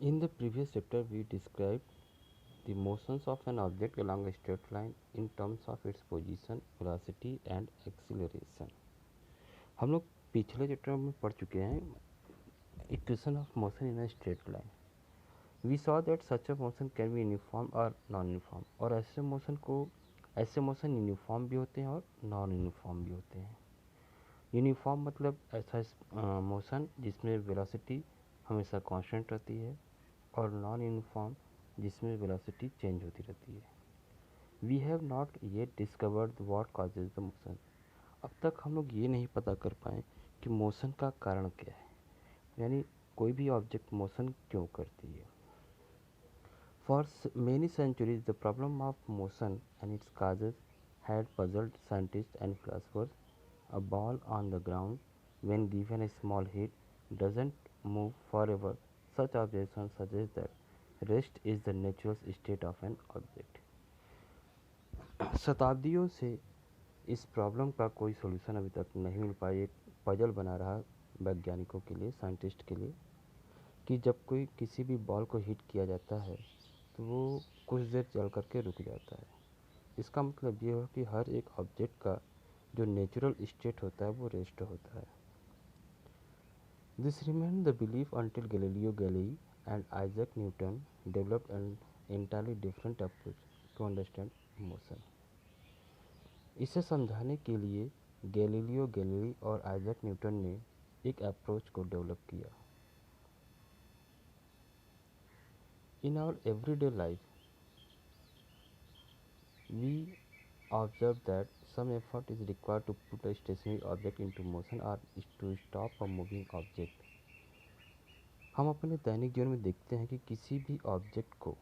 In the previous chapter, we described the motions of an object along a straight line in terms of its position, velocity and acceleration. हम लोग पिछले chapter में पढ़ चुके हैं equation of motion in a straight line. We saw that such a motion can be uniform और non uniform, और ऐसे मोशन यूनिफॉर्म भी होते हैं और नॉन यूनिफॉर्म भी होते हैं. यूनिफॉर्म मतलब ऐसा मोशन जिसमें वेलोसिटी हमेशा कांस्टेंट रहती है, और नॉन यूनिफॉर्म जिसमें वेलोसिटी चेंज होती रहती है. We have not yet discovered what causes the motion. अब तक हम लोग ये नहीं पता कर पाए कि मोशन का कारण क्या है, यानी कोई भी ऑब्जेक्ट मोशन क्यों करती है. For many centuries the problem of motion and its causes had puzzled scientists and philosophers. A ball on the ground, when given a small hit, doesn't move forever. Such observations suggest that rest is the natural state of an object. शताब्दियों से इस problem का कोई solution अभी तक नहीं मिल पाया. एक पजल बना रहा वैज्ञानिकों के लिए, साइंटिस्ट के लिए, कि जब कोई किसी भी बॉल को हिट किया जाता है तो वो कुछ देर चल करके रुक जाता है. इसका मतलब ये है कि हर एक ऑब्जेक्ट का जो नेचुरल स्टेट होता है वो रेस्ट होता है. This remain the belief until Galileo Galilei and Isaac Newton developed an entirely different approach to understand motion. इसे समझाने के लिए गैलीलियो गैलीली और आइजैक न्यूटन ने एक अप्रोच को डेवलप किया. In our everyday life we observe that some effort is required to put a stationary object into motion or to stop a moving object. हम अपने दैनिक जीवन में देखते हैं कि किसी भी ऑब्जेक्ट को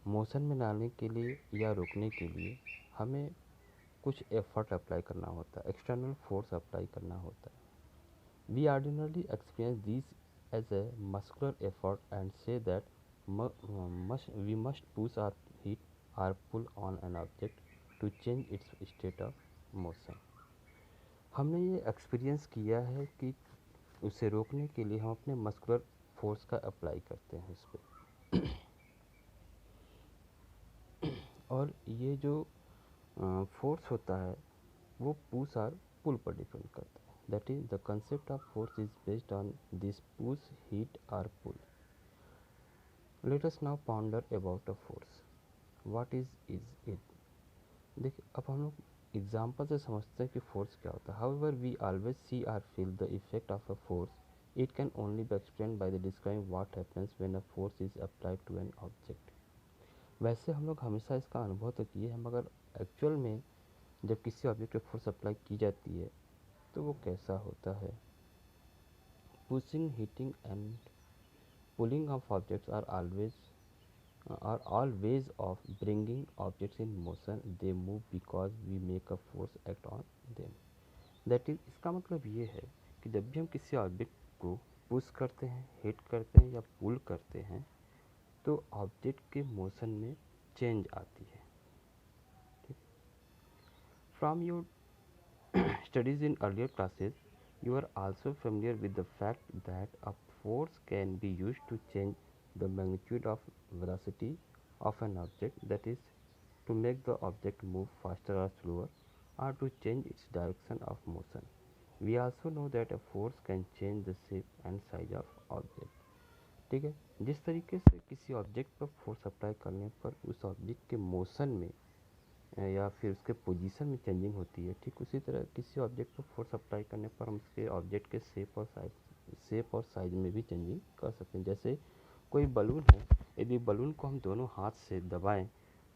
मोशन में लाने के लिए या रोकने के लिए हमें कुछ एफर्ट अप्लाई करना होता है, एक्सटर्नल फोर्स अप्लाई करना होता है. We ordinarily experience this as a muscular effort and say that we must push or hit or pull on an object to change its state of motion. हमने ये experience किया है कि उसे रोकने के लिए हम अपने मस्कुलर फोर्स का अप्लाई करते हैं उस पर. और ये जो फोर्स होता है वो पुश और पुल पर डिपेंड करता है. That is the concept of force is based on this push, hit और pull. Let us now ponder about a force. What is it. देखिए, अब हम लोग एग्जाम्पल से समझते हैं कि फोर्स क्या होता है. However we always see or feel the effect of a force. It can only be explain by the describing what happens when a force is applied to an object. वैसे हम लोग हमेशा इसका अनुभव तो किए हैं, मगर एक्चुअल में जब किसी ऑब्जेक्ट पे फोर्स अप्लाई की जाती है तो वो कैसा होता है. Pushing, hitting and pulling of objects are all ways of bringing objects in motion. They move because we make a force act on them. That is, इसका मतलब ये है कि जब भी हम किसी ऑब्जेक्ट को पुश करते हैं, हिट करते हैं या पुल करते हैं तो ऑब्जेक्ट के मोशन में चेंज आती है. ठीक. From your studies in earlier classes, you are also familiar with the fact that a force can be used to change the magnitude of velocity of an object, that is, to make the object move faster or slower, or to change its direction of motion. We also know that a force can change the shape and size of object. ठीक है. जिस तरीके से किसी object पर force apply करने पर उस ऑब्जेक्ट के मोशन में या फिर उसके पोजीशन में चेंजिंग होती है, ठीक उसी तरह किसी ऑब्जेक्ट पर फोर्स अप्लाई करने पर हम उसके ऑब्जेक्ट के शेप और साइज में भी चेंजिंग कर सकते हैं. जैसे कोई बलून है, यदि बलून को हम दोनों हाथ से दबाएं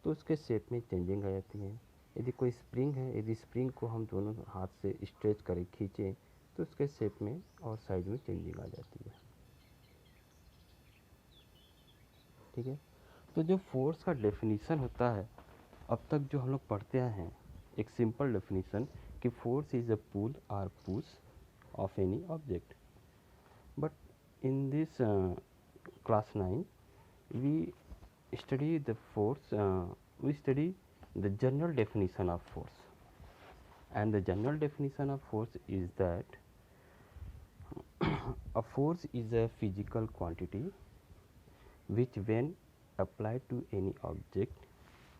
तो उसके शेप में चेंजिंग आ जाती है. यदि कोई स्प्रिंग है, यदि स्प्रिंग को हम दोनों हाथ से स्ट्रेच करें, खींचें, तो उसके शेप में और साइज में चेंजिंग आ जाती है. ठीक है. तो जो फोर्स का डेफिनीशन होता है, अब तक जो हम लोग पढ़ते आए हैं, एक सिंपल डेफिनीशन कि force is a pull or push of any object. But in this class 9 we study the force, we study the general definition of force. And the general definition of force is that a force is a physical quantity which when applied to any object,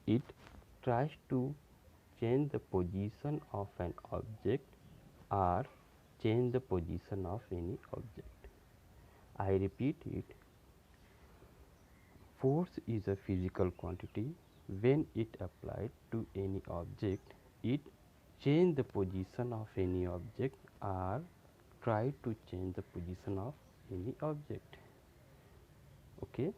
it tries to change the position of an object or change the position of any object. I repeat it. Force is a physical quantity. When it applied to any object, it change the position of any object or try to change the position of any object. Okay.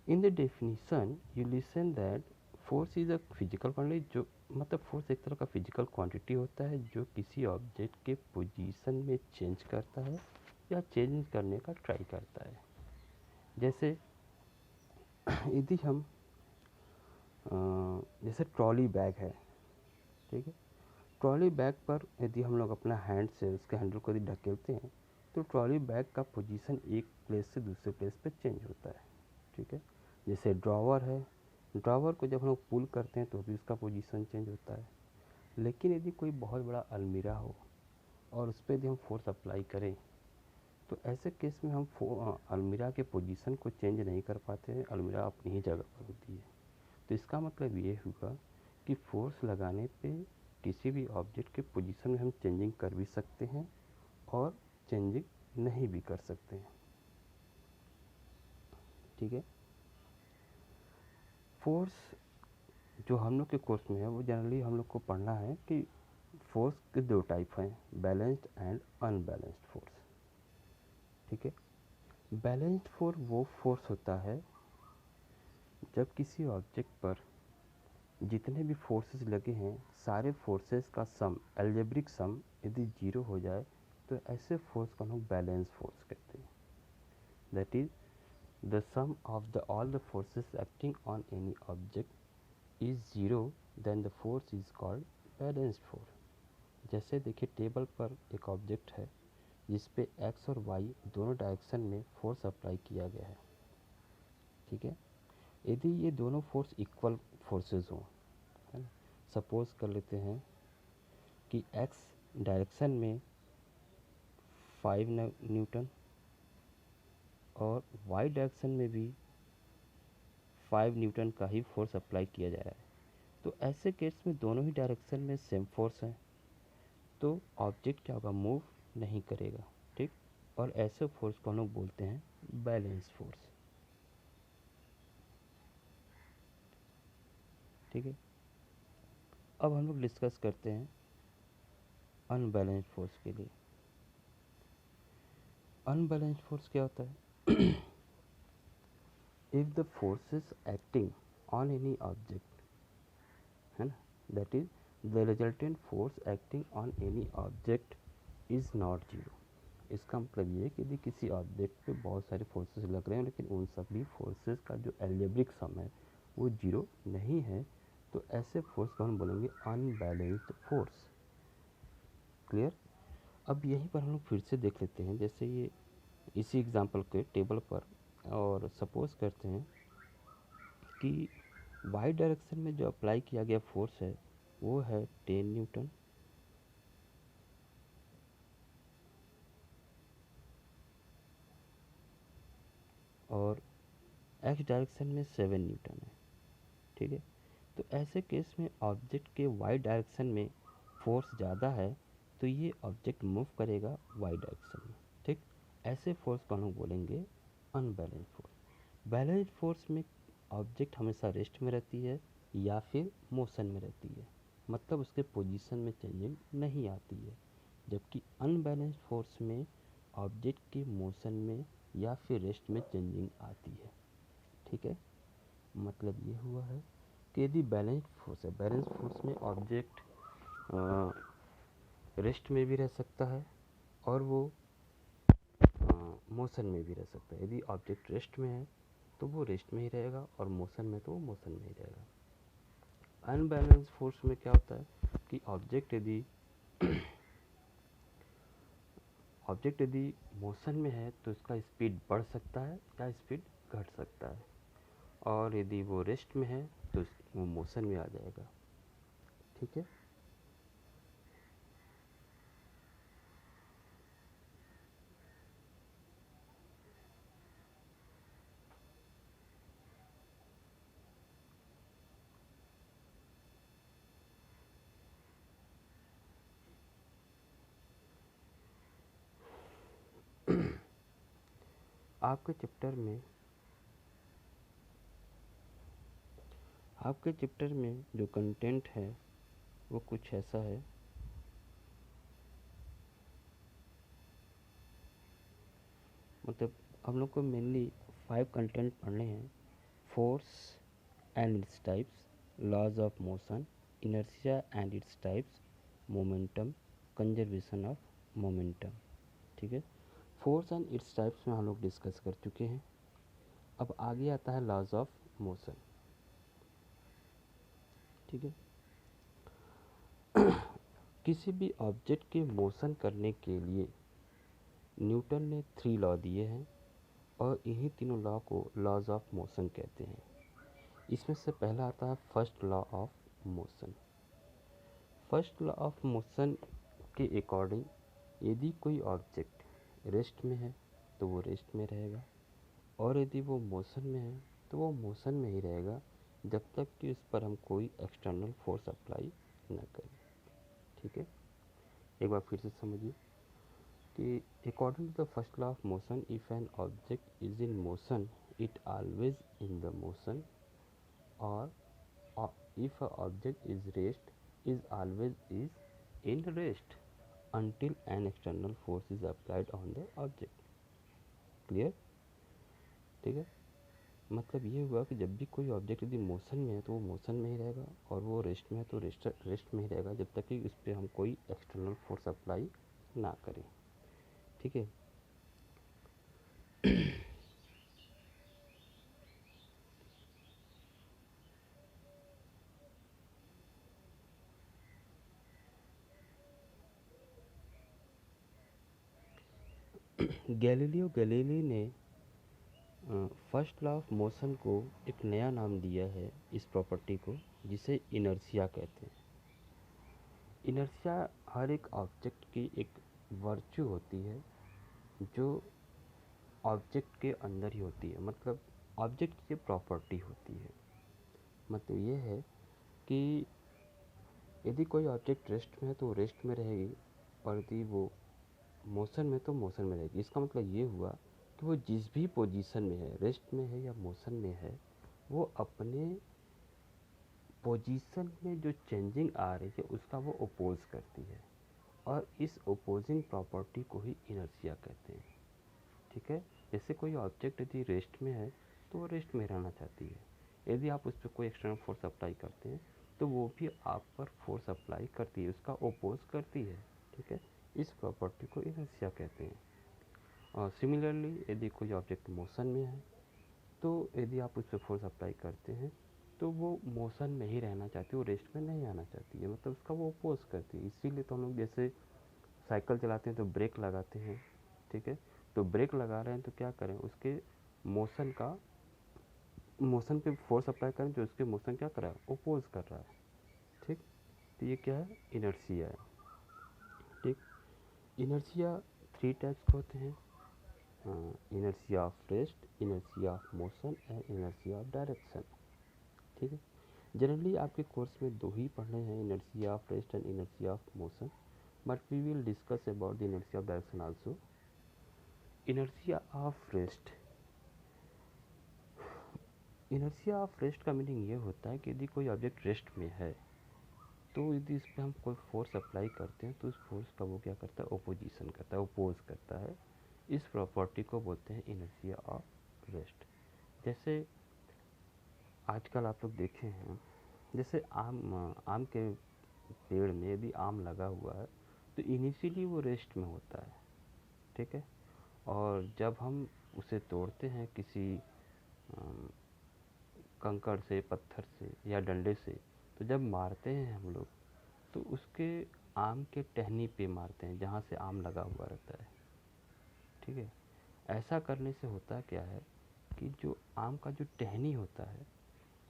In the definition, you listen that force is a physical quantity, जो मतलब force एक तरह का physical quantity होता है जो किसी object के position में change करता है या change करने का try करता है. जैसे यदि हम जैसे ट्रॉली बैग है, ठीक है, ट्रॉली बैग पर यदि हम लोग अपना हैंड से उसके हैंडल को यदि ढकेलते हैं तो ट्रॉली बैग का पोजीशन एक प्लेस से दूसरे प्लेस पे चेंज होता है. ठीक है. जैसे ड्रॉवर है, ड्रॉवर को जब हम लोग पुल करते हैं तो भी उसका पोजीशन चेंज होता है. लेकिन यदि कोई बहुत बड़ा अलमीरा हो और उस पर यदि हम फोर्स अप्लाई करें तो ऐसे केस में हम अलमीरा के पोजीशन को चेंज नहीं कर पाते हैं, अलमीरा अपनी ही जगह पर होती है. तो इसका मतलब ये हुआ कि फोर्स लगाने पे किसी भी ऑब्जेक्ट के पोजीशन में हम चेंजिंग कर भी सकते हैं और चेंजिंग नहीं भी कर सकते हैं. ठीक है. फोर्स जो हम लोग के कोर्स में है वो जनरली हम लोग को पढ़ना है कि फोर्स के दो टाइप हैं, बैलेंस्ड एंड अनबैलेंस्ड फोर्स. ठीक है. बैलेंस्ड फोर्स वो फोर्स होता है जब किसी ऑब्जेक्ट पर जितने भी फोर्सेस लगे हैं सारे फोर्सेस का सम, एल्जेब्रिक सम यदि जीरो हो जाए तो ऐसे फोर्स को हम बैलेंस फोर्स कहते हैं. That is the sum of the all the forces acting on any object is zero, then the force is called balanced force. जैसे देखिए टेबल पर एक ऑब्जेक्ट है जिस पे एक्स और वाई दोनों डायरेक्शन में फोर्स अप्लाई किया गया है. ठीक है. यदि ये दोनों फोर्स इक्वल फोर्सेस हों, है ना, सपोज कर लेते हैं कि एक्स डायरेक्शन में 5 न्यूटन और वाई डायरेक्शन में भी 5 न्यूटन का ही फोर्स अप्लाई किया जा रहा है, तो ऐसे केस में दोनों ही डायरेक्शन में सेम फोर्स है तो ऑब्जेक्ट क्या होगा, मूव नहीं करेगा. ठीक. और ऐसे फोर्स को हम लोग बोलते हैं बैलेंस फोर्स. ठीक है. अब हम लोग डिस्कस करते हैं अनबैलेंस्ड फोर्स के लिए. अनबैलेंस्ड फोर्स क्या होता है? If the forces acting on any object, है ना, that is the resultant force acting on any object is not zero. इसका मतलब ये है कि यदि किसी ऑब्जेक्ट पे बहुत सारे फोर्सेस लग रहे हैं लेकिन उन सभी फोर्सेस का जो एल्जेब्रिक सम है वो जीरो नहीं है, तो ऐसे फोर्स को हम बोलेंगे अनबैलेंस्ड फोर्स. क्लियर. अब यहीं पर हम लोग फिर से देख लेते हैं, जैसे ये इसी एग्जांपल के टेबल पर, और सपोज करते हैं कि वाई डायरेक्शन में जो अप्लाई किया गया फोर्स है वो है 10 न्यूटन और एक्स डायरेक्शन में 7 न्यूटन है. ठीक है. तो ऐसे केस में ऑब्जेक्ट के वाई डायरेक्शन में फोर्स ज़्यादा है तो ये ऑब्जेक्ट मूव करेगा वाई डायरेक्शन में. ठीक. ऐसे फोर्स को हम लोग बोलेंगे अनबैलेंस्ड फोर्स. बैलेंस्ड फोर्स में ऑब्जेक्ट हमेशा रेस्ट में रहती है या फिर मोशन में रहती है, मतलब उसके पोजीशन में चेंजिंग नहीं आती है. जबकि अनबैलेंस्ड फोर्स में ऑब्जेक्ट के मोशन में या फिर रेस्ट में चेंजिंग आती है. ठीक है. मतलब ये हुआ है कि यदि बैलेंस्ड फोर्स है, बैलेंस फोर्स में ऑब्जेक्ट रेस्ट में भी रह सकता है और वो मोशन में भी रह सकता है. यदि ऑब्जेक्ट रेस्ट में है तो वो रेस्ट में ही रहेगा और मोशन में तो वो मोशन में ही रहेगा. अनबैलेंस फोर्स में क्या होता है कि ऑब्जेक्ट यदि मोशन में है तो इसका स्पीड बढ़ सकता है या स्पीड घट सकता है, और यदि वो रेस्ट में है तो वो मोशन में आ जाएगा. ठीक है. आपके चैप्टर में जो कंटेंट है वो कुछ ऐसा है। मतलब हम लोग को मेनली 5 कंटेंट पढ़ने हैं। Force and its types, laws of motion, inertia and its types, momentum, conservation of momentum. ठीक है, फोर्स एंड इट्स टाइप्स में हम लोग डिस्कस कर चुके हैं। अब आगे आता है लॉज ऑफ मोशन। ठीक है, किसी भी ऑब्जेक्ट के मोशन करने के लिए न्यूटन ने 3 लॉ दिए हैं और इन्हीं तीनों लॉ को लॉज ऑफ मोशन कहते हैं। इसमें से पहला आता है first law of motion. First law of motion के अकॉर्डिंग यदि कोई ऑब्जेक्ट रेस्ट में है तो वो रेस्ट में रहेगा, और यदि वो मोशन में है तो वो मोशन में ही रहेगा जब तक कि उस पर हम कोई एक्सटर्नल फोर्स अप्लाई न करें। ठीक है, एक बार फिर से समझिए कि according to the first law of motion, if an object is in motion it always in the motion, और if a object is rest is always is in rest until an external force is applied on the object। Clear? ठीक है, मतलब ये हुआ कि जब भी कोई ऑब्जेक्ट यदि मोशन में है तो वो मोशन में ही रहेगा, और वो रेस्ट में है तो रेस्ट में ही रहेगा जब तक कि उस पर हम कोई एक्सटर्नल फोर्स अप्लाई ना करें। ठीक है, गैलीलियो गैलीली ने फर्स्ट लॉ ऑफ मोशन को एक नया नाम दिया है इस प्रॉपर्टी को, जिसे इनर्शिया कहते हैं। इनर्शिया हर एक ऑब्जेक्ट की एक वर्च्यू होती है जो ऑब्जेक्ट के अंदर ही होती है, मतलब ऑब्जेक्ट की प्रॉपर्टी होती है। मतलब ये है कि यदि कोई ऑब्जेक्ट रेस्ट में है तो वो रेस्ट में रहेगी, और यदि वो मोशन में तो मोशन में रहेगी। इसका मतलब ये हुआ कि वो जिस भी पोजीशन में है, रेस्ट में है या मोशन में है, वो अपने पोजीशन में जो चेंजिंग आ रही है उसका वो अपोज करती है, और इस अपोजिंग प्रॉपर्टी को ही इनर्शिया कहते हैं। ठीक है, जैसे कोई ऑब्जेक्ट यदि रेस्ट में है तो वो रेस्ट में रहना चाहती है। यदि आप उस पर कोई एक्सटर्नल फोर्स अप्लाई करते हैं तो वो भी आप पर फोर्स अप्लाई करती है, उसका अपोज करती है। ठीक है, इस प्रॉपर्टी को इनर्शिया कहते हैं। और सिमिलरली यदि कोई ऑब्जेक्ट मोशन में है तो यदि आप उस पर फोर्स अप्लाई करते हैं तो वो मोशन में ही रहना चाहती है, वो रेस्ट में नहीं आना चाहती है, मतलब उसका वो अपोज करती है। इसीलिए तो हम लोग जैसे साइकिल चलाते हैं तो ब्रेक लगाते हैं। ठीक है, तो ब्रेक लगा रहे हैं तो क्या करें, उसके मोशन पे फोर्स अप्लाई करें जो उसके मोशन क्या कर रहा है, अपोज कर रहा है। ठीक, तो ये क्या है, इनर्शिया है। ठीक, इनर्शिया 3 टाइप्स के होते हैं, inertia of rest, inertia of motion and inertia of direction. ठीक है, जनरली आपके कोर्स में 2 ही पढ़ने हैं, inertia of rest and inertia of motion, but we will discuss about the inertia of direction also. Inertia of rest, inertia of rest का meaning ये होता है कि यदि कोई ऑब्जेक्ट रेस्ट में है तो यदि इस पर हम कोई फोर्स अप्लाई करते हैं तो उस फोर्स का वो क्या करता है, ओपोजिशन करता है, ओपोज करता है। इस प्रॉपर्टी को बोलते हैं इनर्शिया ऑफ रेस्ट। जैसे आजकल आप लोग देखे हैं, जैसे आम के पेड़ में यदि आम लगा हुआ है तो इनिशियली वो रेस्ट में होता है। ठीक है, और जब हम उसे तोड़ते हैं किसी कंकड़ से, पत्थर से या डंडे से, तो जब मारते हैं हम लोग तो उसके आम के टहनी पे मारते हैं जहाँ से आम लगा हुआ रहता है। ठीक है, ऐसा करने से होता क्या है कि जो आम का जो टहनी होता है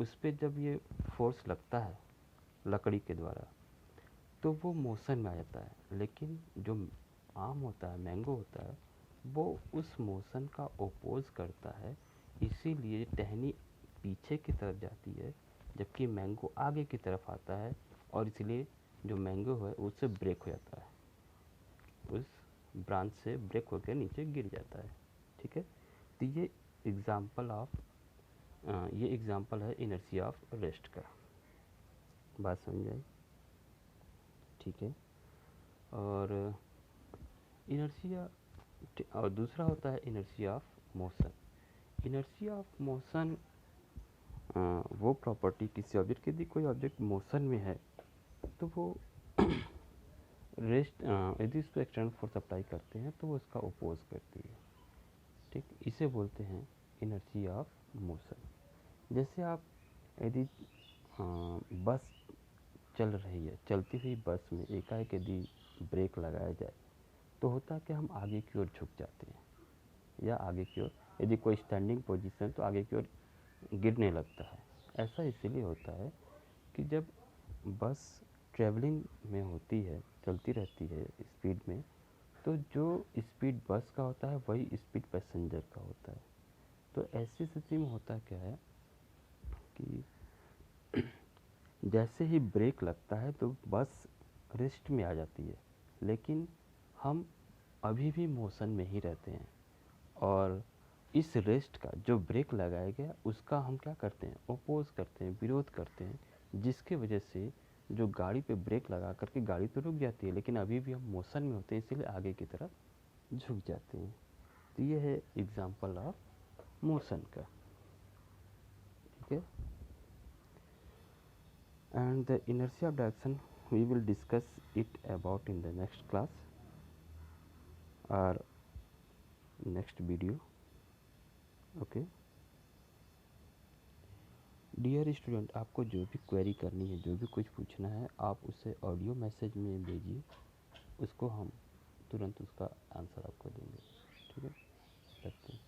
उस पर जब ये फोर्स लगता है लकड़ी के द्वारा तो वो मोशन में आ जाता है, लेकिन जो आम होता है, मैंगो होता है, वो उस मोशन का ओपोज करता है। इसीलिए टहनी पीछे की तरफ जाती है जबकि मैंगो आगे की तरफ आता है, और इसलिए जो मैंगो है उससे ब्रेक हो जाता है, उस ब्रांच से ब्रेक होकर नीचे गिर जाता है। ठीक है, तो ये एग्जाम्पल है इनर्शिया ऑफ रेस्ट का। बात समझ आई? ठीक है। और इनर्शिया, और दूसरा होता है inertia of motion. Inertia of motion वो प्रॉपर्टी किसी ऑब्जेक्ट की, यदि कोई ऑब्जेक्ट मोशन में है तो वो रेस्ट, यदि उस पर एक्सटर्नल फोर्स अप्लाई करते हैं तो वो उसका अपोज करती है। ठीक, इसे बोलते हैं इनर्शिया ऑफ मोशन। जैसे आप यदि बस चल रही है, चलती हुई बस में एकाएक यदि ब्रेक लगाया जाए तो होता है कि हम आगे की ओर झुक जाते हैं, या आगे की ओर, यदि कोई स्टैंडिंग पोजीशन तो आगे की ओर गिरने लगता है। ऐसा इसीलिए होता है कि जब बस ट्रैवलिंग में होती है, चलती रहती है स्पीड में, तो जो स्पीड बस का होता है वही स्पीड पैसेंजर का होता है। तो ऐसी स्थिति में होता क्या है कि जैसे ही ब्रेक लगता है तो बस रेस्ट में आ जाती है, लेकिन हम अभी भी मोशन में ही रहते हैं। और इस रेस्ट का, जो ब्रेक लगाया गया उसका हम क्या करते हैं, अपोज करते हैं, विरोध करते हैं, जिसके वजह से जो गाड़ी पे ब्रेक लगा करके गाड़ी तो रुक जाती है, लेकिन अभी भी हम मोशन में होते हैं, इसीलिए आगे की तरफ झुक जाते हैं। तो ये है एग्जाम्पल ऑफ मोशन का। ठीक है। And the inertia of direction we will discuss it about in the next class or next video. Okay. Dear student, आपको जो भी क्वेरी करनी है, जो भी कुछ पूछना है, आप उसे ऑडियो मैसेज में भेजिए, उसको हम तुरंत उसका आंसर आपको देंगे। ठीक है, रखते हैं।